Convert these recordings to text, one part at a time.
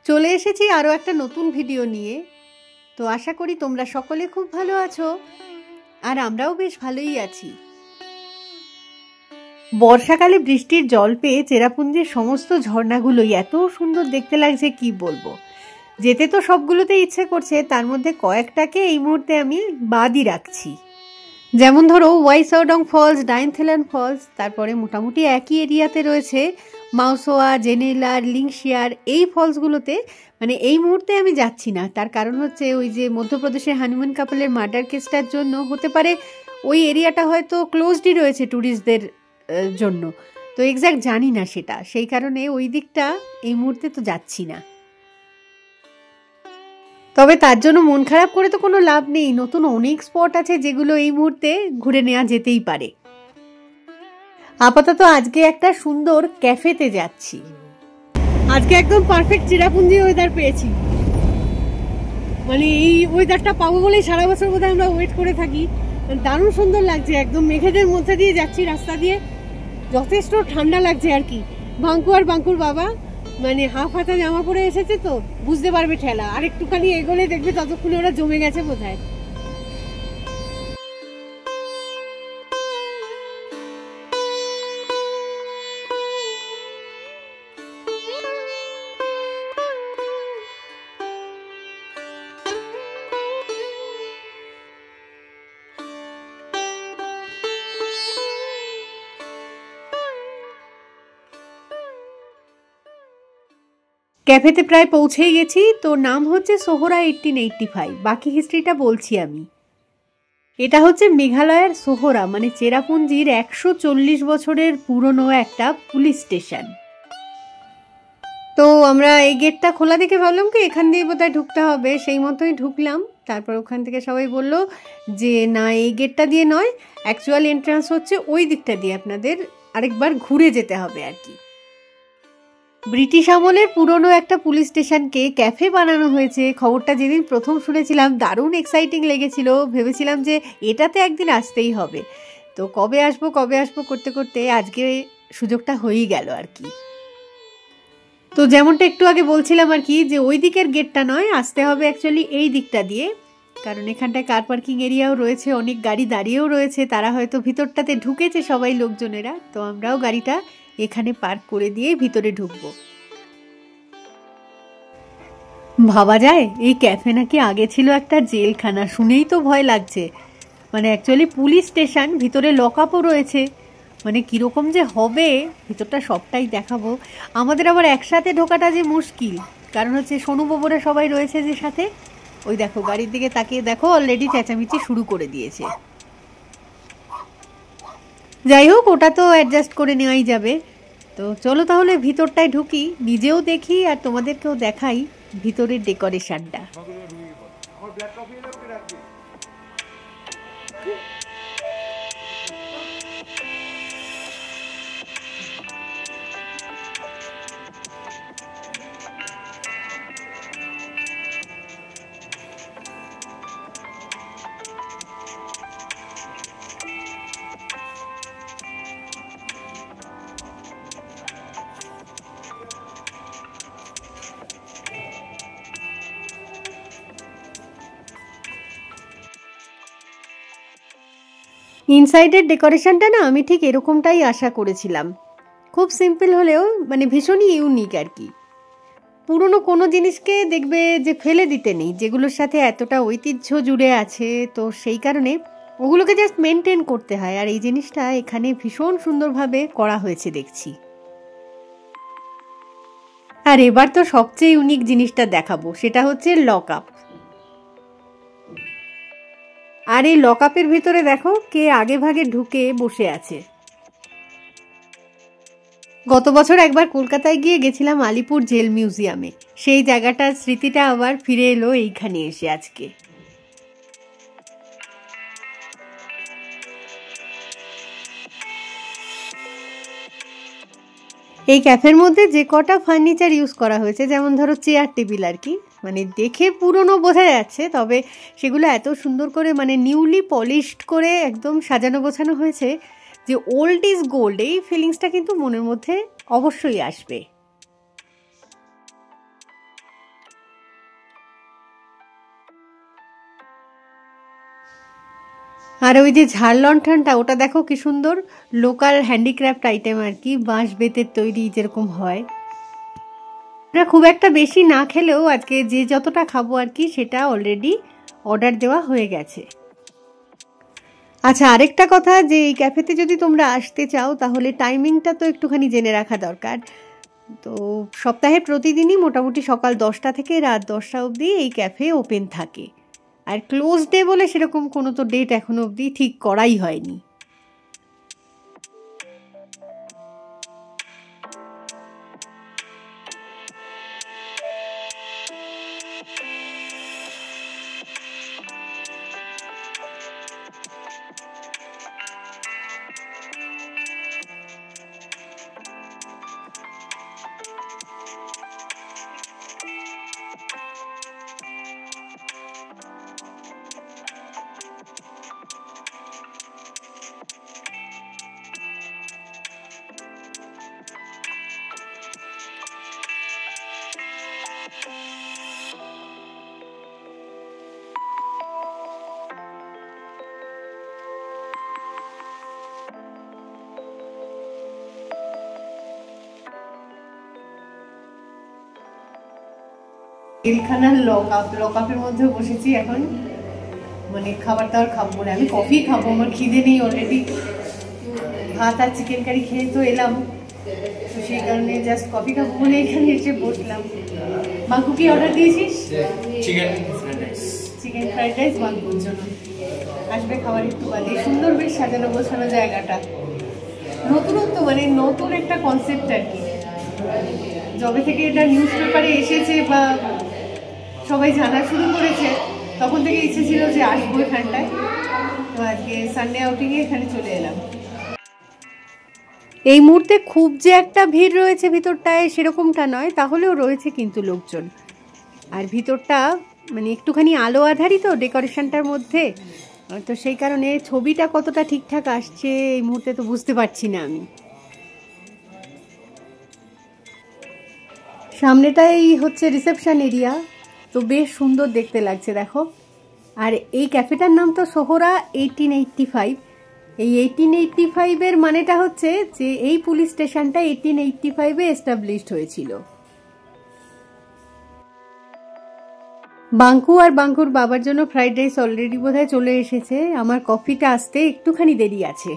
চলে এসেছি আরও একটা নতুন ভিডিও নিয়ে। তো আশা করি তোমরা সকলে খুব ভালো আছো, আর আমরাও বেশ ভালোই আছি। বর্ষাকালে বৃষ্টির জল পেয়ে চেরাপুঞ্জির সমস্ত ঝর্ণাগুলোই এত সুন্দর দেখতে লাগছে কি বলবো। যেতে তো সবগুলোতে ইচ্ছে করছে, তার মধ্যে কয়েকটাকে এই মুহূর্তে আমি বাদই রাখছি। যেমন ধরো ওয়াইসাওডং ফলস, ডাইনথেলান ফলস, তারপরে মোটামুটি একই এরিয়াতে রয়েছে মাউসোয়া, জেনেলার, লিংশিয়ার। এই ফলসগুলোতে মানে এই মুহূর্তে আমি যাচ্ছি না। তার কারণ হচ্ছে ওই যে মধ্যপ্রদেশের হানিমুন কাপলের মার্ডার কেসটার জন্য হতে পারে ওই এরিয়াটা হয়তো ক্লোজডই রয়েছে ট্যুরিস্টদের জন্য। তো এক্স্যাক্ট জানি না সেটা, সেই কারণে ওই দিকটা এই মুহূর্তে তো যাচ্ছি না। তবে তার জন্য মন খারাপ করে তো কোনো লাভ নেই, নতুন অনেক স্পট আছে যেগুলো এই মুহূর্তে ঘুরে নেওয়া যেতেই পারে। আপাতত আজকে একটা সুন্দর ক্যাফেতে যাচ্ছি। আজকে একদম পারফেক্ট চেরাপুঞ্জি ওয়েদার পেয়েছি। মানে এই ওয়েদারটা পাবো বলেই সারা বছর বোধহয় আমরা ওয়েট করে থাকি। দারুণ সুন্দর লাগছে, একদম মেঘেদের মধ্যে দিয়ে যাচ্ছি রাস্তা দিয়ে, যথেষ্ট ঠান্ডা লাগছে আর কি। বাঙ্কু আর বাঙ্কুর বাবা মানে হাফ হাতা জামা পরে এসেছে, তো বুঝতে পারবে ঠেলা। আর একটুখানি এগোলে দেখবে ততক্ষণে ওরা জমে গেছে বোধহয়। ক্যাফেতে প্রায় পৌঁছেই গেছি। তো নাম হচ্ছে সোহরা 1885। বাকি হিস্ট্রিটা বলছি আমি। এটা হচ্ছে মেঘালয়ের সোহরা মানে চেরাপুঞ্জির 140 বছরের পুরনো একটা পুলিশ স্টেশন। তো আমরা এই গেটটা খোলা দেখে ভাবলাম কি এখান দিয়ে বোধহয় ঢুকতে হবে, সেই মতোই ঢুকলাম। তারপর ওখান থেকে সবাই বলল যে না, এই গেটটা দিয়ে নয়, অ্যাকচুয়াল এন্ট্রান্স হচ্ছে ওই দিকটা দিয়ে, আপনাদের আরেকবার ঘুরে যেতে হবে আর কি। ব্রিটিশ আমলের পুরনো একটা পুলিশ স্টেশনকে ক্যাফে বানানো হয়েছে। খবরটা যেদিন প্রথম শুনেছিলাম দারুণ এক্সাইটিং লেগেছিল, ভেবেছিলাম যে এটাতে একদিন আসতেই হবে। তো কবে আসবো করতে করতে আজকে সুযোগটা হয়েই গেল আর কি। তো যেমনটা একটু আগে বলছিলাম আর কি, যে ওই দিকের গেটটা নয়, আসতে হবে অ্যাকচুয়ালি এই দিকটা দিয়ে, কারণ এখানটায় কার পার্কিং এরিয়াও রয়েছে, অনেক গাড়ি দাঁড়িয়েও রয়েছে। তারা হয়তো ভিতরটাতে ঢুকেছে সবাই লোকজনেরা, তো আমরাও গাড়িটা এখানে পার্ক করে দিয়ে ভিতরে ঢুকবো। ভাবা যায় এই ক্যাফে নাকি আগে ছিল একটা জেলখানা, শুনেই তো ভয় লাগছে। মানে অ্যাকচুয়ালি পুলিশ স্টেশন, ভিতরে লকআপও রয়েছে। মানে কিরকম যে হবে ভিতরটা সবটাই দেখাবো। আমাদের আবার একসাথে ঢোকাটা যে মুশকিল, কারণ হচ্ছে সোনু বাবুরা সবাই রয়েছে যে সাথে। ওই দেখো গাড়ির দিকে তাকিয়ে দেখো, অলরেডি চেঁচামেচি শুরু করে দিয়েছে। যাই হোক, ওটা তো অ্যাডজাস্ট করে নেওয়াই যাবে। তো চলো তাহলে ভিতরটায় ঢুকি, নিজেও দেখি আর তোমাদেরকেও দেখাই ভিতরের ডেকোরেশনটা। ইনসাইডের ডেকোরেশনটা না আমি ঠিক এরকমটাই আশা করেছিলাম। খুব সিম্পল হলেও মানে ভীষণই ইউনিক আর কি। পুরনো কোনো জিনিসকে দেখবে যে ফেলে দিতে নেই, যেগুলোর সাথে এতটা ঐতিহ্য জুড়ে আছে, তো সেই কারণে ওগুলোকে জাস্ট মেনটেন করতে হয়। আর এই জিনিসটা এখানে ভীষণ সুন্দরভাবে করা হয়েছে দেখছি। আর এবার তো সবচেয়ে ইউনিক জিনিসটা দেখাবো, সেটা হচ্ছে লকআপ। আর এই লকআপের ভিতরে দেখো কে আগে ভাগে ঢুকে বসে আছে। গত বছর একবার কলকাতায় গিয়ে গেছিলাম আলিপুর জেল মিউজিয়ামে, সেই জায়গাটার স্মৃতিটা আবার ফিরে এলো এইখানে এসে আজকে। এই ক্যাফের মধ্যে যে কটা ফার্নিচার ইউজ করা হয়েছে, যেমন ধরো চেয়ার টেবিল আর কি, মানে দেখে পুরনো বোঝা যাচ্ছে, তবে সেগুলো এত সুন্দর করে মানে নিউলি পলিশড করে একদম সাজানো গোছানো হয়েছে যে ওল্ড ইজ গোল্ড, এই ফিলিংসটা কিন্তু মনের মধ্যে অবশ্যই আসবে। আর ওই যে ঝাড় লণ্ঠনটা, ওটা দেখো কি সুন্দর, লোকাল হ্যান্ডিক্রাফট আইটেম আর কি, বাঁশ বেতের তৈরি যেরকম হয়। আমরা খুব একটা বেশি না খেলেও আজকে যে যতটা খাবো আর কি সেটা অলরেডি অর্ডার দেওয়া হয়ে গেছে। আচ্ছা, আরেকটা কথা, যে এই ক্যাফেতে যদি তোমরা আসতে চাও তাহলে টাইমিংটা তো একটুখানি জেনে রাখা দরকার। তো সপ্তাহে প্রতিদিনই মোটামুটি সকাল 10টা থেকে রাত 10টা অবধি এই ক্যাফে ওপেন থাকে। আর ক্লোজ ডে বলে সেরকম কোনো তো ডেট এখনো অবধি ঠিক করাই হয়নি। জেলখানার লকআপের মধ্যে বসেছি এখন, মানে খাবার দাবার খাবো বলে। আমি কফি খাবো, আমার খিদে নেই অলরেডি। ভাত আর চিকেন কারি খেয়ে তো এলাম, তো সেই কারণে জাস্ট কফি খাবো বলে এখানে এসে বসলাম। বাঙ্কু কি অর্ডার দিয়েছিস? চিকেন ফ্রাইড রাইস বাঙ্কুর জন্য। আসবে খাবার একটু বাদে। সুন্দর বেশ সাজানো গোছানো জায়গাটা, নতুনত্ব, মানে নতুন একটা কনসেপ্ট আর কি। যবে থেকে এটা নিউজ পেপারে এসেছে বা সবাই জানা শুরু করেছে, তখন থেকে ইচ্ছে ছিল যে আসবো এখানটায়। তো আজকে সানডে আউটিংয়ে এখানে চলে এলাম। এই মুহূর্তে খুব যে একটা ভিড় রয়েছে ভিতরটায় সেরকমটা নয়, তাহলেও রয়েছে কিন্তু লোকজন। আর ভিতরটা মানে একটুখানি আলো আধারই তো ডেকোরেশনটার মধ্যে, তো সেই কারণে ছবিটা কতটা ঠিকঠাক আসছে এই মুহূর্তে তো বুঝতে পারছি না আমি। সামনেটাই হচ্ছে রিসেপশন এরিয়া, তো বেশ সুন্দর দেখতে লাগছে দেখো। আর এই ক্যাফেটার নাম তো সোহরা 1885। এই 1885-এর মানেটা হচ্ছে যে এই পুলিশ স্টেশনটা 1885-এ এস্টাবলিশড হয়েছিল। বাঙ্কু আর বাঙ্কুর বাবার জন্য ফ্রাইড রাইস অলরেডি বোধহয় চলে এসেছে, আমার কফিটা আসতে একটুখানি দেরি আছে।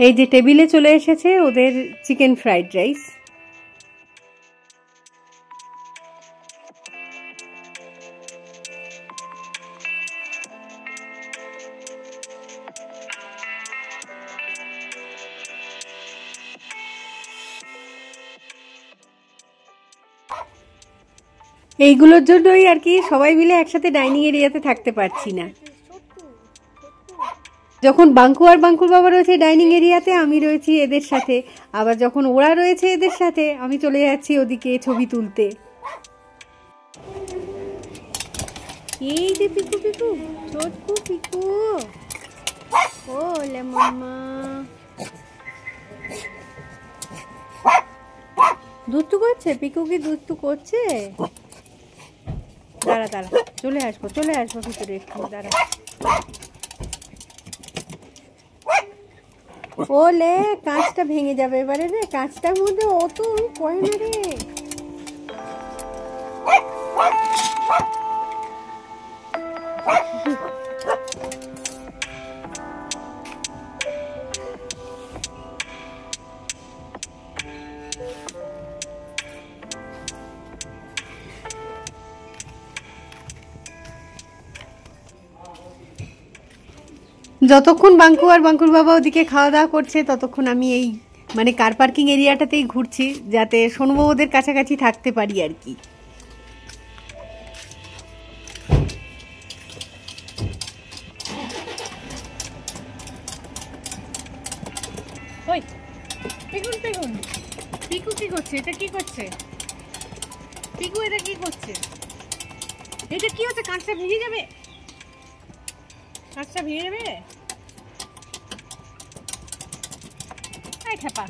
এই যে টেবিলে চলে এসেছে ওদের চিকেন ফ্রাইড রাইস। এইগুলোর জন্যই আর কি সবাই মিলে একসাথে ডাইনিং এরিয়াতে থাকতে পারছি না। যখন বাঙ্কু আর বাঙ্কুর বাবা রয়েছে ডাইনিং এরিয়াতে, আমি রয়েছি এদের সাথে, আবার যখন ওরা রয়েছে এদের সাথে আমি চলে যাচ্ছি ওদিকে ছবি তুলতে। এই যে পিকু পিকু, ছোটকু পিকু, ও লে মাম্মা, দুষ্টু করছে পিকু, কি দুষ্টু করছে? দাঁড়া দাঁড়া, চলে আসবো ভিতরে একটু দাঁড়া। ওলে কাঁচটা ভেঙে যাবে এবারে রে, কাঁচটার মধ্যে অত কয় না রে। যতক্ষণ বাঙ্কু আর বাঙ্কুর বাবা ওদিকে খাওয়া দাওয়া করছে ততক্ষণ আমি এই মানে কার পার্কিং এরিয়াটাতেই ঘুরছি, যাতে সোনু ওদের কাছাকাছি থাকতে পারি আর কি। পিকু কি করছে? এটা কি করছে পিকু? এটা কি করছে? এটা কি হচ্ছে? কাঁচটা ভেঙে যাবে, কাঁচটা ভেঙে যাবে। এই খেপা।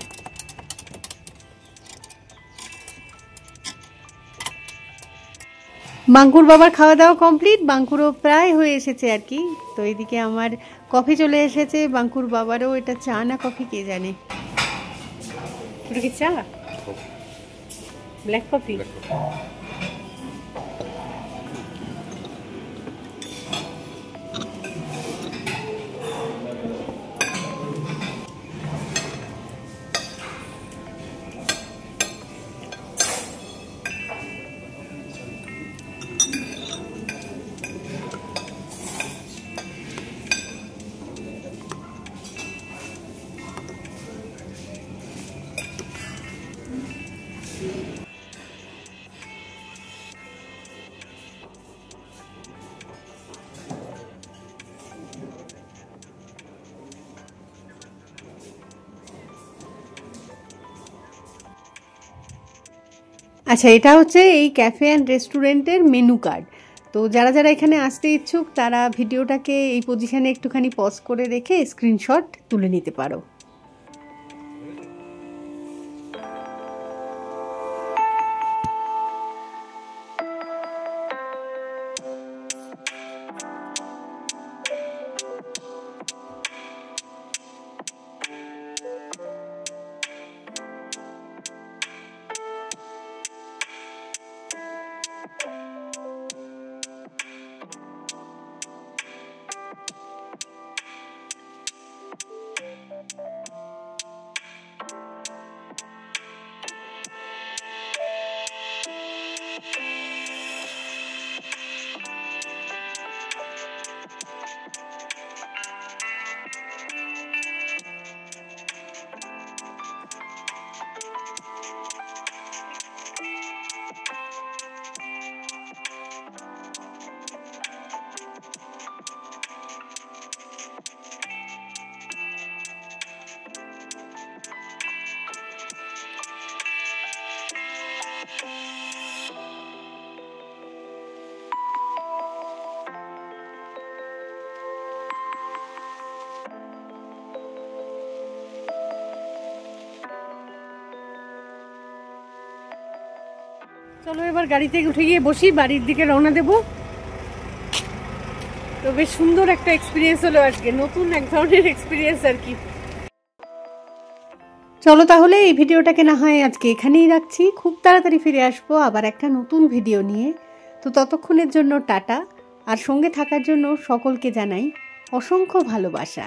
বাঙ্কুর বাবার খাওয়া দাওয়া কমপ্লিট, বাঙ্কুরও প্রায় হয়ে এসেছে আর কি। তো এদিকে আমার কফি চলে এসেছে, বাঙ্কুর বাবারও এটা চা না কফি কে জানে। ওটা কি চা? Black coffee. আচ্ছা, এটা হচ্ছে এই ক্যাফে অ্যান্ড রেস্টুরেন্টের মেনু কার্ড। তো যারা যারা এখানে আসতে ইচ্ছুক তারা ভিডিওটাকে এই পজিশানে একটুখানি পজ করে রেখে স্ক্রিনশট তুলে নিতে পারো। চলো এবার গাড়িতে উঠে গিয়ে বসি, বাড়ির দিকে রওনা দেব। তো বেশ সুন্দর একটা এক্সপিরিয়েন্স হলো আজকে, নতুন এক ধরনের এক্সপিরিয়েন্স আর কি। চলো তাহলে এই ভিডিওটাকে না হয় আজকে এখানেই রাখছি, খুব তাড়াতাড়ি ফিরে আসবো আবার একটা নতুন ভিডিও নিয়ে। তো ততক্ষণের জন্য টাটা, আর সঙ্গে থাকার জন্য সকলকে জানাই অসংখ্য ভালোবাসা।